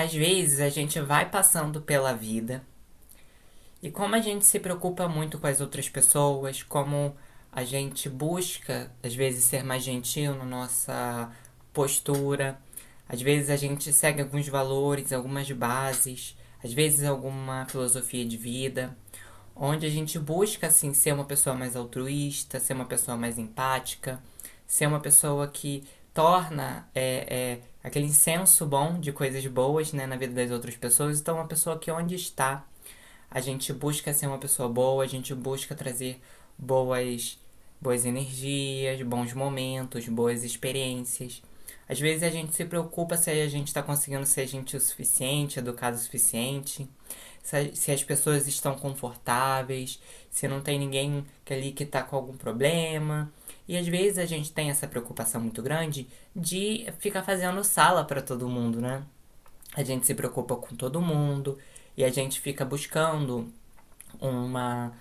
Às vezes a gente vai passando pela vida e como a gente se preocupa muito com as outras pessoas, como a gente busca às vezes ser mais gentil na nossa postura, às vezes a gente segue alguns valores, algumas bases, às vezes alguma filosofia de vida, onde a gente busca assim ser uma pessoa mais altruísta, ser uma pessoa mais empática, ser uma pessoa que torna aquele senso bom de coisas boas, né, na vida das outras pessoas. Então, uma pessoa que onde está, a gente busca ser uma pessoa boa, a gente busca trazer boas, boas energias, bons momentos, boas experiências. Às vezes a gente se preocupa se a gente está conseguindo ser gentil o suficiente, educado o suficiente, se as pessoas estão confortáveis, se não tem ninguém ali que está com algum problema. E às vezes a gente tem essa preocupação muito grande de ficar fazendo sala para todo mundo, né? A gente se preocupa com todo mundo e a gente fica buscando uma,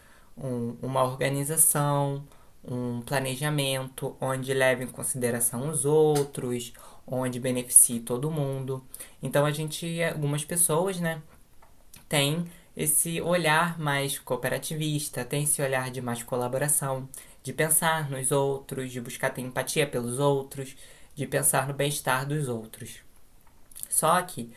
uma organização, um planejamento onde leve em consideração os outros, onde beneficie todo mundo. Então a gente, algumas pessoas, né, tem esse olhar mais cooperativista, tem esse olhar de mais colaboração, de pensar nos outros, de buscar ter empatia pelos outros, de pensar no bem-estar dos outros. Só que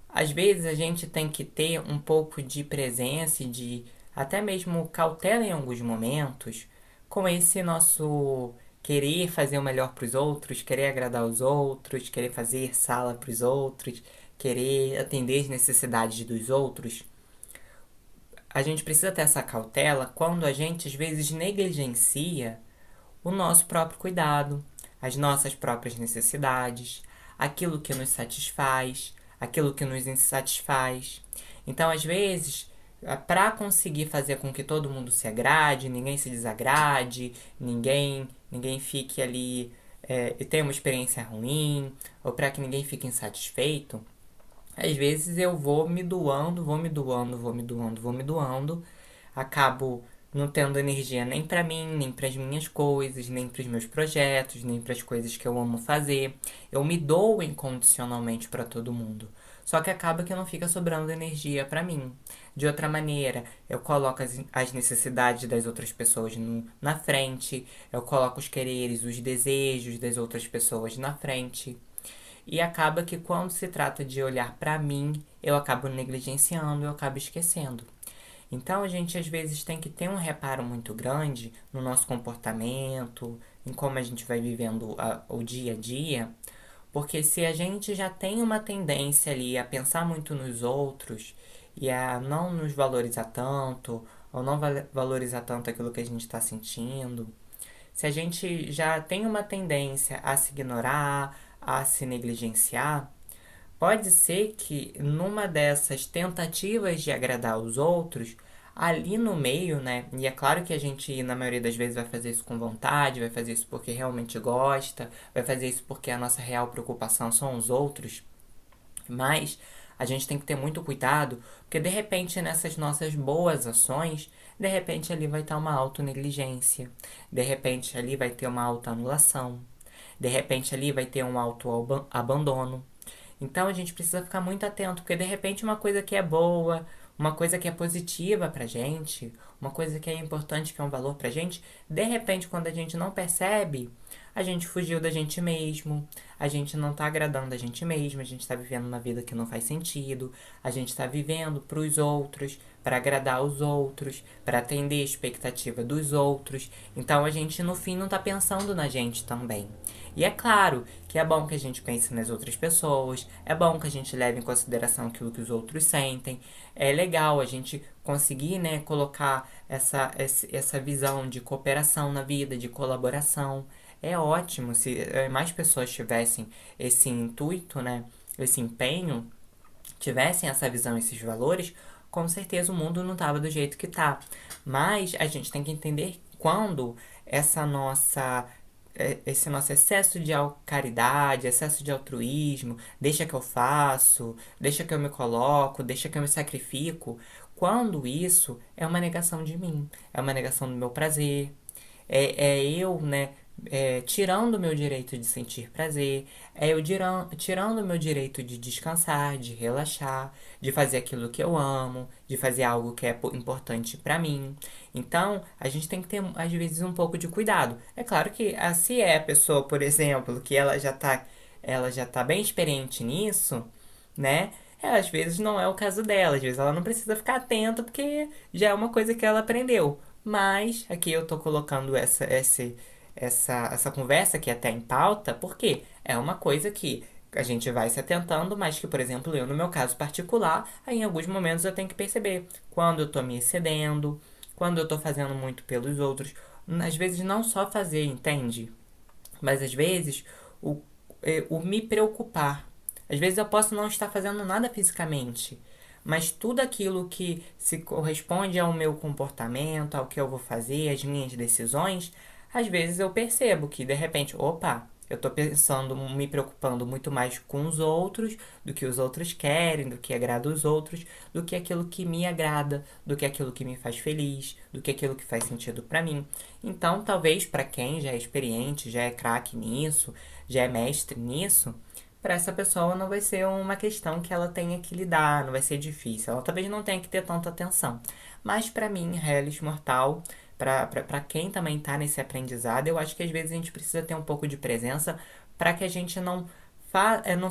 às vezes a gente tem que ter um pouco de presença e de até mesmo cautela em alguns momentos com esse nosso querer fazer o melhor para os outros, querer agradar os outros, querer fazer sala para os outros, querer atender as necessidades dos outros. A gente precisa ter essa cautela quando a gente às vezes negligencia o nosso próprio cuidado, as nossas próprias necessidades, aquilo que nos satisfaz, aquilo que nos insatisfaz. Então, às vezes, para conseguir fazer com que todo mundo se agrade, ninguém se desagrade, ninguém fique ali e tenha uma experiência ruim, ou para que ninguém fique insatisfeito, às vezes eu vou me doando, vou me doando, vou me doando, vou me doando, acabo não tendo energia nem pra mim, nem para as minhas coisas, nem para os meus projetos, nem para as coisas que eu amo fazer. Eu me dou incondicionalmente para todo mundo. Só que acaba que não fica sobrando energia pra mim. De outra maneira, eu coloco as necessidades das outras pessoas na frente, eu coloco os quereres, os desejos das outras pessoas na frente. E acaba que quando se trata de olhar para mim, eu acabo negligenciando, eu acabo esquecendo. Então a gente às vezes tem que ter um reparo muito grande no nosso comportamento, em como a gente vai vivendo o dia a dia, porque se a gente já tem uma tendência ali a pensar muito nos outros e a não nos valorizar tanto, ou não valorizar tanto aquilo que a gente está sentindo, se a gente já tem uma tendência a se ignorar, a se negligenciar, pode ser que numa dessas tentativas de agradar os outros, ali no meio, né? E é claro que a gente, na maioria das vezes, vai fazer isso com vontade, vai fazer isso porque realmente gosta, vai fazer isso porque a nossa real preocupação são os outros, mas a gente tem que ter muito cuidado, porque de repente nessas nossas boas ações, de repente ali vai estar uma autonegligência, de repente ali vai ter uma autoanulação, de repente ali vai ter um autoabandono. Então a gente precisa ficar muito atento, porque de repente uma coisa que é boa, uma coisa que é positiva pra gente, uma coisa que é importante, que é um valor pra gente, de repente quando a gente não percebe, a gente fugiu da gente mesmo, a gente não tá agradando a gente mesmo, a gente tá vivendo uma vida que não faz sentido, a gente tá vivendo pros outros, para agradar os outros, para atender a expectativa dos outros. Então a gente no fim não tá pensando na gente também. E é claro que é bom que a gente pense nas outras pessoas, é bom que a gente leve em consideração aquilo que os outros sentem. É legal a gente conseguir, né, colocar essa visão de cooperação na vida, de colaboração. É ótimo se mais pessoas tivessem esse intuito, né, esse empenho, tivessem essa visão, esses valores, com certeza o mundo não estava do jeito que tá. Mas a gente tem que entender quando esse nosso excesso de caridade, excesso de altruísmo, deixa que eu faço, deixa que eu me coloco, deixa que eu me sacrifico, quando isso é uma negação de mim, é uma negação do meu prazer, é eu, né, tirando o meu direito de sentir prazer, tirando o meu direito de descansar, de relaxar, de fazer aquilo que eu amo, de fazer algo que é importante pra mim. Então, a gente tem que ter, às vezes, um pouco de cuidado. É claro que, se é a pessoa, por exemplo, que ela já tá bem experiente nisso, né? Às vezes não é o caso dela, às vezes ela não precisa ficar atenta porque já é uma coisa que ela aprendeu. Mas aqui eu tô colocando essa conversa que até em pauta, porque é uma coisa que a gente vai se atentando, mas que, por exemplo, eu, no meu caso particular, aí em alguns momentos eu tenho que perceber quando eu tô me excedendo, quando eu tô fazendo muito pelos outros. Às vezes não só fazer, entende? Mas às vezes o, o me preocupar. Às vezes eu posso não estar fazendo nada fisicamente, mas tudo aquilo que se corresponde ao meu comportamento, ao que eu vou fazer, às minhas decisões, às vezes eu percebo que de repente, opa, eu tô pensando, me preocupando muito mais com os outros, do que os outros querem, do que agrada os outros, do que aquilo que me agrada, do que aquilo que me faz feliz, do que aquilo que faz sentido pra mim. Então, talvez para quem já é experiente, já é craque nisso, já é mestre nisso, para essa pessoa não vai ser uma questão que ela tenha que lidar, não vai ser difícil. Ela talvez não tenha que ter tanta atenção. Mas para mim, Hellis Mortal, para quem também está nesse aprendizado, eu acho que às vezes a gente precisa ter um pouco de presença para que a gente não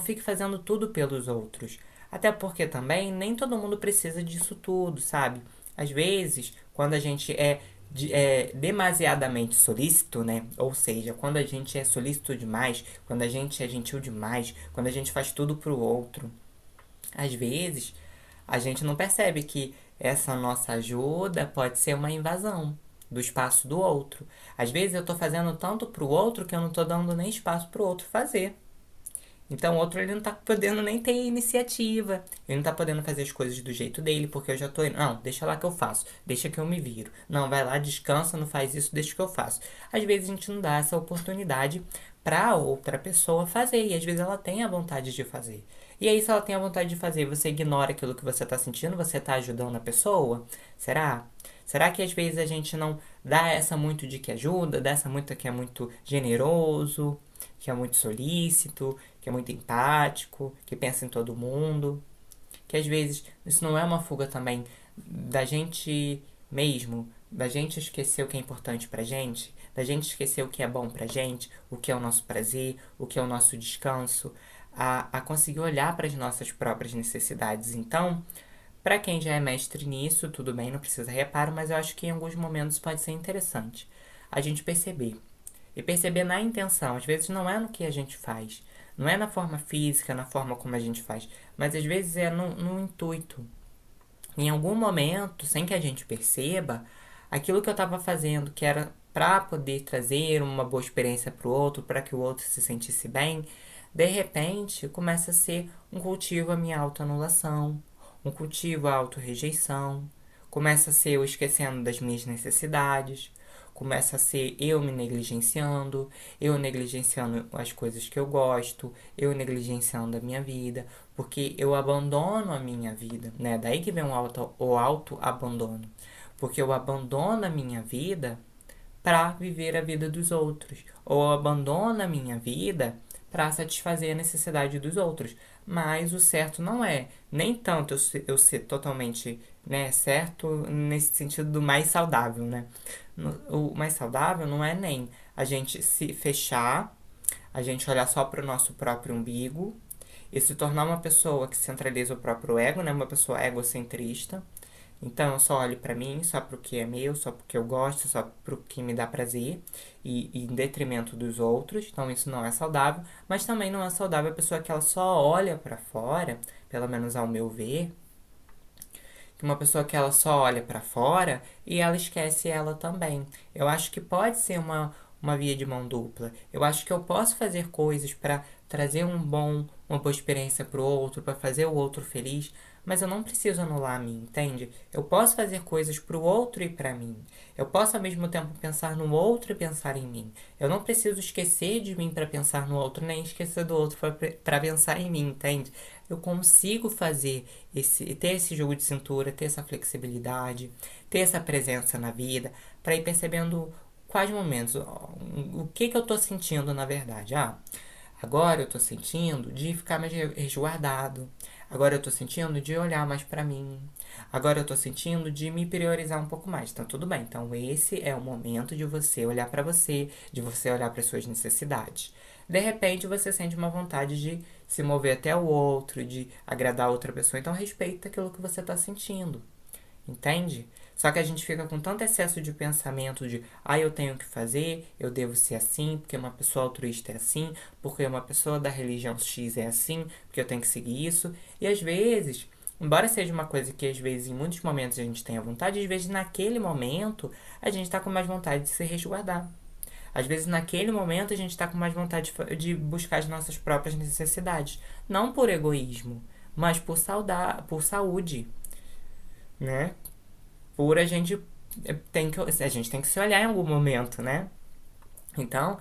fique fazendo tudo pelos outros. Até porque também nem todo mundo precisa disso tudo, sabe? Às vezes, quando a gente é demasiadamente solícito, né? Ou seja, quando a gente é solícito demais, quando a gente é gentil demais, quando a gente faz tudo pro outro, às vezes a gente não percebe que essa nossa ajuda pode ser uma invasão do espaço do outro. Às vezes eu tô fazendo tanto pro outro que eu não tô dando nem espaço pro outro fazer. Então o outro ele não tá podendo nem ter iniciativa. Ele não tá podendo fazer as coisas do jeito dele, porque eu já tô indo. Não, deixa lá que eu faço. Deixa que eu me viro. Não, vai lá, descansa, não faz isso, deixa que eu faço. Às vezes a gente não dá essa oportunidade pra outra pessoa fazer. E às vezes ela tem a vontade de fazer. E aí, se ela tem a vontade de fazer, você ignora aquilo que você tá sentindo, você tá ajudando a pessoa? Será? Será que às vezes a gente não dá essa muito de que ajuda, dá essa muito que é muito generoso, que é muito solícito, que é muito empático, que pensa em todo mundo? Que às vezes isso não é uma fuga também da gente mesmo, da gente esquecer o que é importante pra gente, da gente esquecer o que é bom pra gente, o que é o nosso prazer, o que é o nosso descanso, a conseguir olhar para as nossas próprias necessidades. Então, para quem já é mestre nisso, tudo bem, não precisa reparo, mas eu acho que em alguns momentos pode ser interessante a gente perceber. E perceber na intenção. Às vezes não é no que a gente faz, não é na forma física, na forma como a gente faz, mas às vezes é no intuito. Em algum momento, sem que a gente perceba, aquilo que eu estava fazendo, que era para poder trazer uma boa experiência para o outro, para que o outro se sentisse bem, de repente começa a ser um cultivo à minha autoanulação, um cultivo à autorrejeição, começa a ser eu esquecendo das minhas necessidades, começa a ser eu me negligenciando, eu negligenciando as coisas que eu gosto, eu negligenciando a minha vida, porque eu abandono a minha vida, né? Daí que vem o auto-abandono. Porque eu abandono a minha vida para viver a vida dos outros. Ou eu abandono a minha vida para satisfazer a necessidade dos outros. Mas o certo não é nem tanto eu ser totalmente, né, certo nesse sentido do mais saudável, né? O mais saudável não é nem a gente se fechar, a gente olhar só para o nosso próprio umbigo e se tornar uma pessoa que centraliza o próprio ego, né? Uma pessoa egocentrista. Então eu só olho pra mim, só pro que é meu, só porque eu gosto, só pro que me dá prazer e em detrimento dos outros. Então isso não é saudável, mas também não é saudável a pessoa que ela só olha pra fora, pelo menos ao meu ver, que uma pessoa que ela só olha pra fora e ela esquece ela também. Eu acho que pode ser uma via de mão dupla. Eu acho que eu posso fazer coisas para trazer uma boa experiência pro outro, para fazer o outro feliz, mas eu não preciso anular a mim, entende? Eu posso fazer coisas pro outro e pra mim. Eu posso ao mesmo tempo pensar no outro e pensar em mim. Eu não preciso esquecer de mim para pensar no outro, nem esquecer do outro para pensar em mim, entende? Eu consigo ter esse jogo de cintura, ter essa flexibilidade, ter essa presença na vida, para ir percebendo quais momentos, o que que eu tô sentindo na verdade. Agora eu tô sentindo de ficar mais resguardado. Agora eu tô sentindo de olhar mais pra mim. Agora eu tô sentindo de me priorizar um pouco mais. Então tudo bem. Então esse é o momento de você olhar pra você, de você olhar para suas necessidades. De repente você sente uma vontade de se mover até o outro, de agradar a outra pessoa. Então respeita aquilo que você tá sentindo. Entende? Só que a gente fica com tanto excesso de pensamento de eu tenho que fazer, eu devo ser assim, porque uma pessoa altruísta é assim, porque uma pessoa da religião X é assim, porque eu tenho que seguir isso. E às vezes, embora seja uma coisa que às vezes em muitos momentos a gente tenha vontade, às vezes naquele momento a gente está com mais vontade de se resguardar. Às vezes naquele momento a gente está com mais vontade de buscar as nossas próprias necessidades. Não por egoísmo, mas por saúde, né? Por a gente tem que se olhar em algum momento, né? Então,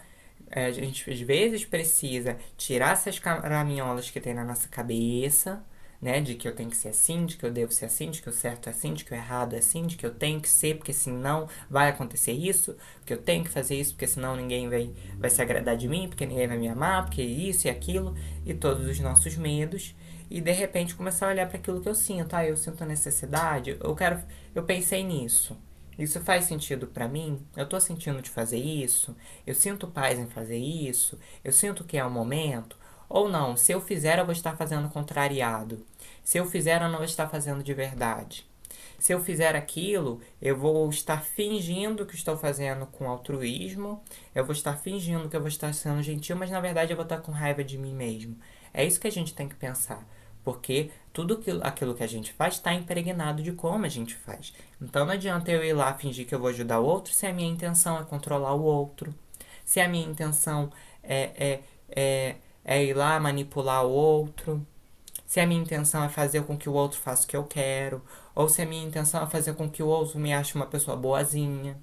a gente às vezes precisa tirar essas caraminholas que tem na nossa cabeça, né? De que eu tenho que ser assim, de que eu devo ser assim, de que o certo é assim, de que o errado é assim, de que eu tenho que ser, porque senão vai acontecer isso, porque eu tenho que fazer isso, porque senão ninguém vai se agradar de mim, porque ninguém vai me amar, porque isso e aquilo, e todos os nossos medos. E de repente começar a olhar para aquilo que eu sinto. Eu sinto necessidade, eu pensei nisso. Isso faz sentido pra mim? Eu tô sentindo de fazer isso? Eu sinto paz em fazer isso? Eu sinto que é o momento? Ou não, se eu fizer, eu vou estar fazendo contrariado. Se eu fizer, eu não vou estar fazendo de verdade. Se eu fizer aquilo, eu vou estar fingindo que estou fazendo com altruísmo, eu vou estar fingindo que eu vou estar sendo gentil, mas na verdade eu vou estar com raiva de mim mesmo. É isso que a gente tem que pensar. Porque tudo aquilo que a gente faz está impregnado de como a gente faz. Então não adianta eu ir lá fingir que eu vou ajudar o outro se a minha intenção é controlar o outro. Se a minha intenção é ir lá manipular o outro. Se a minha intenção é fazer com que o outro faça o que eu quero. Ou se a minha intenção é fazer com que o outro me ache uma pessoa boazinha.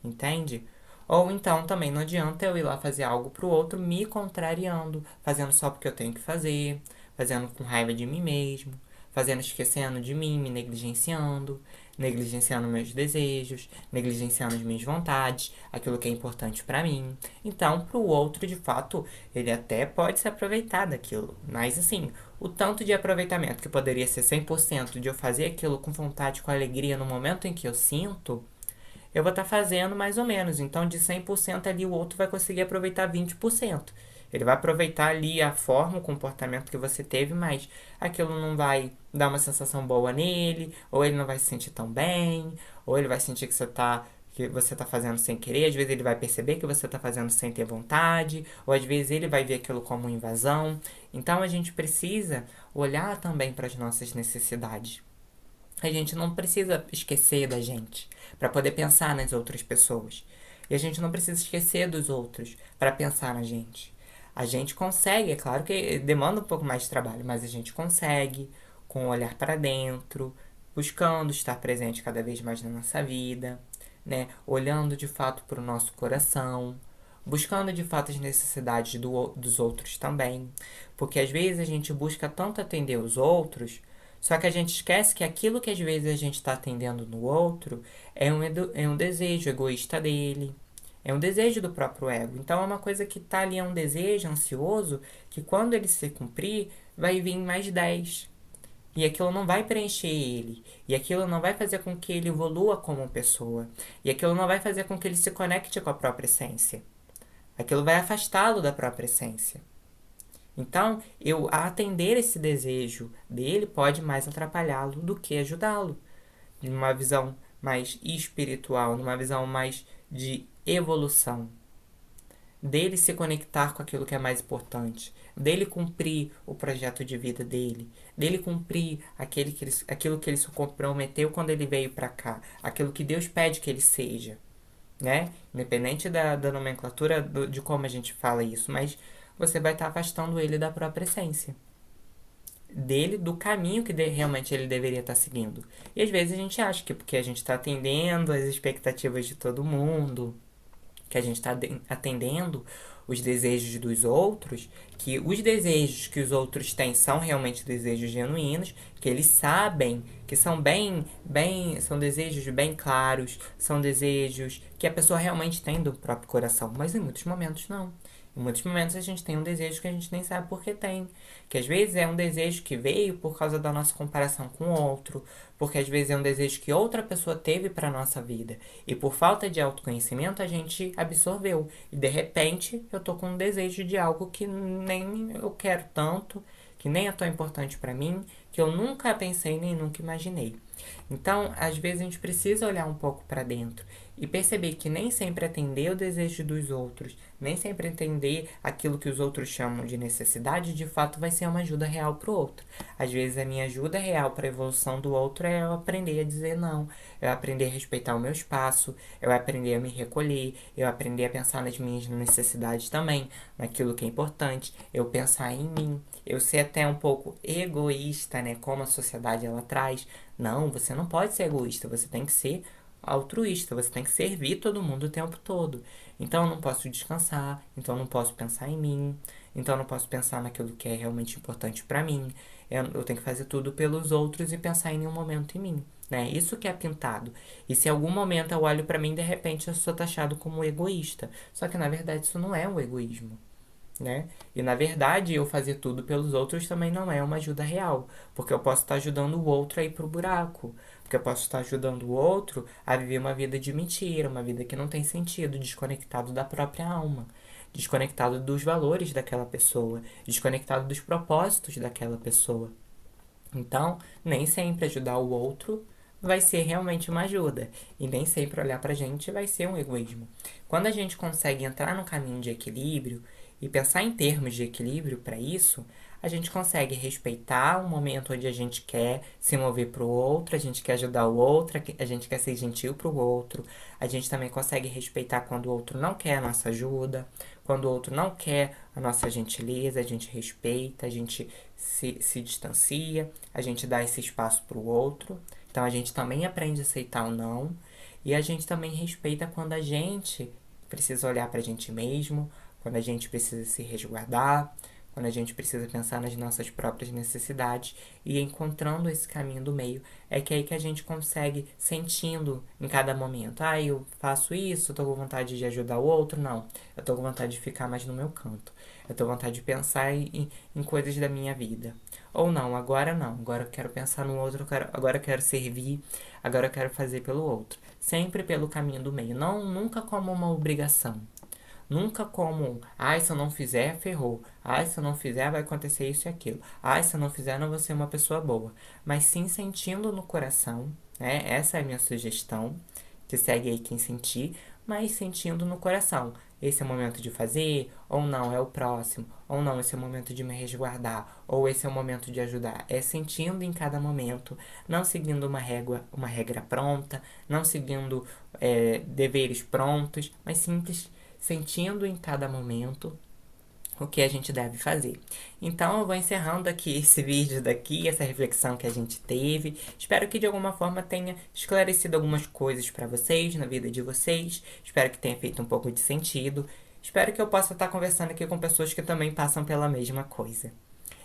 Entende? Ou então também não adianta eu ir lá fazer algo pro outro me contrariando, fazendo só porque eu tenho que fazer, fazendo com raiva de mim mesmo, fazendo esquecendo de mim, me negligenciando meus desejos, negligenciando as minhas vontades, aquilo que é importante pra mim. Então, pro outro, de fato, ele até pode se aproveitar daquilo, mas assim, o tanto de aproveitamento que poderia ser 100% de eu fazer aquilo com vontade, com alegria no momento em que eu sinto, eu vou estar fazendo mais ou menos. Então, de 100% ali, o outro vai conseguir aproveitar 20%. Ele vai aproveitar ali a forma, o comportamento que você teve, mas aquilo não vai dar uma sensação boa nele, ou ele não vai se sentir tão bem, ou ele vai sentir que você tá fazendo sem querer, às vezes ele vai perceber que você está fazendo sem ter vontade, ou às vezes ele vai ver aquilo como invasão. Então a gente precisa olhar também para as nossas necessidades. A gente não precisa esquecer da gente para poder pensar nas outras pessoas. E a gente não precisa esquecer dos outros para pensar na gente. A gente consegue, é claro que demanda um pouco mais de trabalho, mas a gente consegue com o olhar para dentro, buscando estar presente cada vez mais na nossa vida, né? Olhando de fato para o nosso coração, buscando de fato as necessidades dos outros também. Porque às vezes a gente busca tanto atender os outros, só que a gente esquece que aquilo que às vezes a gente está atendendo no outro é um desejo egoísta dele. É um desejo do próprio ego. Então é uma coisa que tá ali, é um desejo ansioso, que quando ele se cumprir, vai vir mais 10. E aquilo não vai preencher ele. E aquilo não vai fazer com que ele evolua como pessoa. E aquilo não vai fazer com que ele se conecte com a própria essência. Aquilo vai afastá-lo da própria essência. Então, eu atender esse desejo dele pode mais atrapalhá-lo do que ajudá-lo. Numa visão mais espiritual, numa visão mais de evolução. Dele se conectar com aquilo que é mais importante. Dele cumprir o projeto de vida dele. Dele cumprir aquilo que ele se comprometeu quando ele veio para cá. Aquilo que Deus pede que ele seja. Né? Independente da nomenclatura de como a gente fala isso. Mas você vai estar afastando ele da própria essência. Dele, do caminho que realmente ele deveria estar seguindo. E às vezes a gente acha que porque a gente está atendendo as expectativas de todo mundo, que a gente está atendendo os desejos dos outros, que os desejos que os outros têm são realmente desejos genuínos, que eles sabem que são são desejos bem claros, são desejos que a pessoa realmente tem do próprio coração, mas em muitos momentos não. Em muitos momentos a gente tem um desejo que a gente nem sabe por que tem. Que às vezes é um desejo que veio por causa da nossa comparação com o outro, porque às vezes é um desejo que outra pessoa teve para a nossa vida. E por falta de autoconhecimento a gente absorveu. E de repente eu tô com um desejo de algo que nem eu quero tanto, que nem é tão importante para mim, que eu nunca pensei nem nunca imaginei. Então, às vezes a gente precisa olhar um pouco para dentro e perceber que nem sempre atender o desejo dos outros, nem sempre entender aquilo que os outros chamam de necessidade, de fato vai ser uma ajuda real para o outro. Às vezes a minha ajuda real para a evolução do outro é eu aprender a dizer não, eu aprender a respeitar o meu espaço, eu aprender a me recolher, eu aprender a pensar nas minhas necessidades também, naquilo que é importante, eu pensar em mim, eu ser até um pouco egoísta, né, como a sociedade ela traz. Não, você não pode ser egoísta, você tem que ser altruísta, você tem que servir todo mundo o tempo todo. Então eu não posso descansar, então eu não posso pensar em mim, então eu não posso pensar naquilo que é realmente importante pra mim. Eu tenho que fazer tudo pelos outros e pensar em nenhum momento em mim, né? Isso que é pintado. E se em algum momento eu olho pra mim, de repente eu sou taxado como egoísta. Só que na verdade isso não é um egoísmo, né? E na verdade, eu fazer tudo pelos outros também não é uma ajuda real, porque eu posso estar ajudando o outro a ir pro buraco, porque eu posso estar ajudando o outro a viver uma vida de mentira, uma vida que não tem sentido, desconectado da própria alma, desconectado dos valores daquela pessoa, desconectado dos propósitos daquela pessoa. Então, nem sempre ajudar o outro vai ser realmente uma ajuda. E nem sempre olhar pra gente vai ser um egoísmo. Quando a gente consegue entrar no caminho de equilíbrio e pensar em termos de equilíbrio para isso, a gente consegue respeitar o momento onde a gente quer se mover para o outro, a gente quer ajudar o outro, a gente quer ser gentil para o outro, a gente também consegue respeitar quando o outro não quer a nossa ajuda, quando o outro não quer a nossa gentileza, a gente respeita, a gente se distancia, a gente dá esse espaço para o outro. Então a gente também aprende a aceitar o não e a gente também respeita quando a gente precisa olhar para a gente mesmo, quando a gente precisa se resguardar, quando a gente precisa pensar nas nossas próprias necessidades e encontrando esse caminho do meio, é que é aí que a gente consegue sentindo em cada momento. Ah, eu faço isso, eu tô com vontade de ajudar o outro. Não, eu tô com vontade de ficar mais no meu canto. Eu tô com vontade de pensar em coisas da minha vida. Ou não, agora eu quero pensar no outro, agora eu quero servir, agora eu quero fazer pelo outro. Sempre pelo caminho do meio, não nunca como uma obrigação. Nunca como, ai, se eu não fizer, ferrou. Ai, se eu não fizer, vai acontecer isso e aquilo. Ai, se eu não fizer, não vou ser uma pessoa boa. Mas sim sentindo no coração, né? Essa é a minha sugestão, que segue aí quem sentir, mas sentindo no coração. Esse é o momento de fazer, ou não, é o próximo, ou não, esse é o momento de me resguardar, ou esse é o momento de ajudar. É sentindo em cada momento, não seguindo uma regra pronta, não seguindo deveres prontos, mas simples sentindo em cada momento o que a gente deve fazer. Então eu vou encerrando aqui esse vídeo daqui, essa reflexão que a gente teve. Espero que de alguma forma tenha esclarecido algumas coisas para vocês, na vida de vocês. Espero que tenha feito um pouco de sentido. Espero que eu possa estar conversando aqui com pessoas que também passam pela mesma coisa.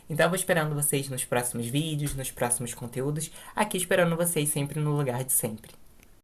Então eu vou esperando vocês nos próximos vídeos, nos próximos conteúdos, aqui esperando vocês sempre no lugar de sempre.